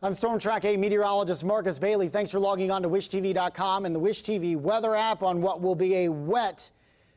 I'm Storm Track 8 meteorologist Marcus Bailey. Thanks for logging on to wishtv.com and the Wish TV weather app on what will be a wet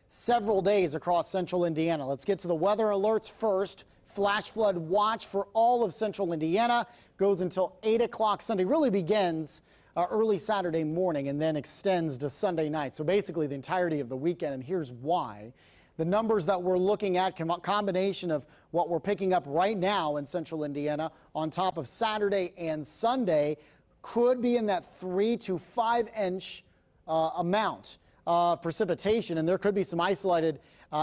several days across central Indiana. Let's get to the weather alerts first. Flash flood watch for all of central Indiana goes until 8 o'clock Sunday. Really begins early Saturday morning and then extends to Sunday night. So basically the entirety of the weekend, and here's why. The numbers that we're looking at, combination of what we're picking up right now in central Indiana on top of Saturday and Sunday, could be in that 3 to 5 inch amount of precipitation, and there could be some isolated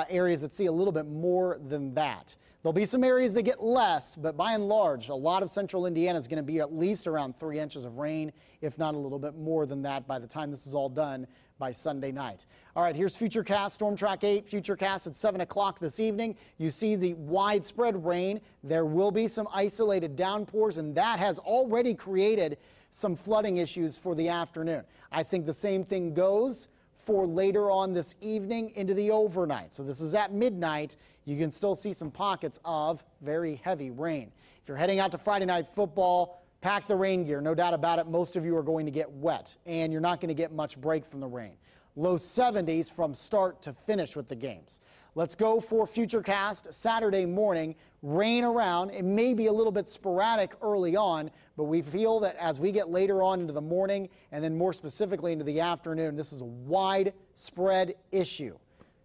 areas that see a little bit more than that. There'll be some areas that get less, but by and large, a lot of central Indiana is going to be at least around 3 inches of rain, if not a little bit more than that by the time this is all done by Sunday night. All right, here's Futurecast, Storm Track 8, Futurecast at 7 o'clock this evening. You see the widespread rain. There will be some isolated downpours, and that has already created some flooding issues for the afternoon. I think the same thing goes for later on this evening into the overnight. So this is at midnight. You can still see some pockets of very heavy rain. If you're heading out to Friday night football, pack the rain gear. No doubt about it, most of you are going to get wet, and you're not going to get much break from the rain. Low 70s from start to finish with the games. Let's go for Futurecast Saturday morning. Rain around. It may be a little bit sporadic early on, but we feel that as we get later on into the morning and then more specifically into the afternoon, this is a widespread issue.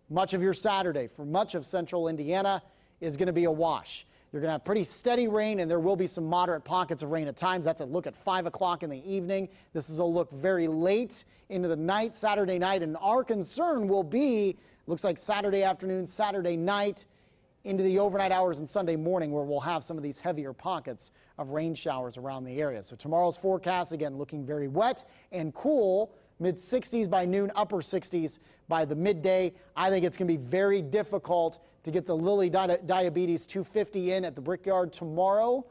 Much of your Saturday for much of central Indiana is going to be a wash. You're going to have pretty steady rain, and there will be some moderate pockets of rain at times. That's a look at 5 o'clock in the evening. This is a look very late into the night, Saturday night, and our concern will be, looks like Saturday afternoon, Saturday night, into the overnight hours and Sunday morning, where we'll have some of these heavier pockets of rain showers around the area. So tomorrow's forecast, again, looking very wet and cool. Mid-60s by noon, upper 60s by the midday. I think it's going to be very difficult to get the Lilly Diabetes 250 in at the Brickyard tomorrow,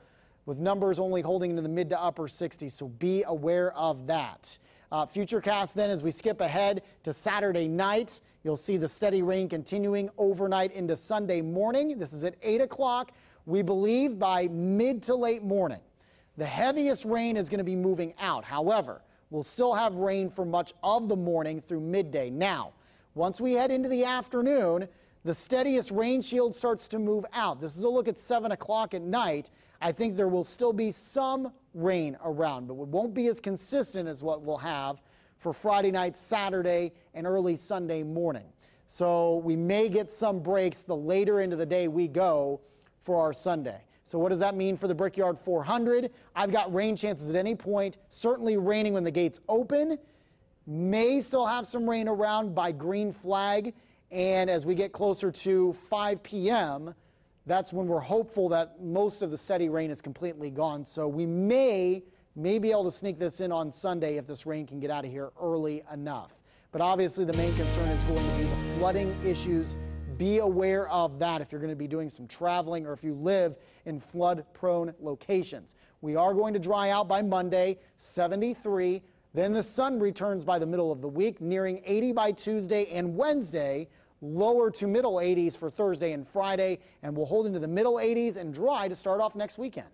with numbers only holding into the mid to upper 60s, so be aware of that. Futurecast then, as we skip ahead to Saturday night, you'll see the steady rain continuing overnight into Sunday morning. This is at 8 o'clock. We believe by mid to late morning, the heaviest rain is going to be moving out. However, we'll still have rain for much of the morning through midday. Now, once we head into the afternoon, the steadiest rain shield starts to move out. This is a look at 7 o'clock at night. I think there will still be some rain around, but it won't be as consistent as what we'll have for Friday night, Saturday, and early Sunday morning. So we may get some breaks the later into the day we go for our Sunday. So what does that mean for the Brickyard 400? I've got rain chances at any point, certainly raining when the gates open. May still have some rain around by green flag. And as we get closer to 5 p.m., that's when we're hopeful that most of the steady rain is completely gone. So we may be able to sneak this in on Sunday if this rain can get out of here early enough. But obviously the main concern is going to be the flooding issues. Be aware of that if you're going to be doing some traveling or if you live in flood-prone locations. We are going to dry out by Monday, 73. Then the sun returns by the middle of the week, nearing 80 by Tuesday and Wednesday, lower to middle 80s for Thursday and Friday, and we'll hold into the middle 80s and dry to start off next weekend.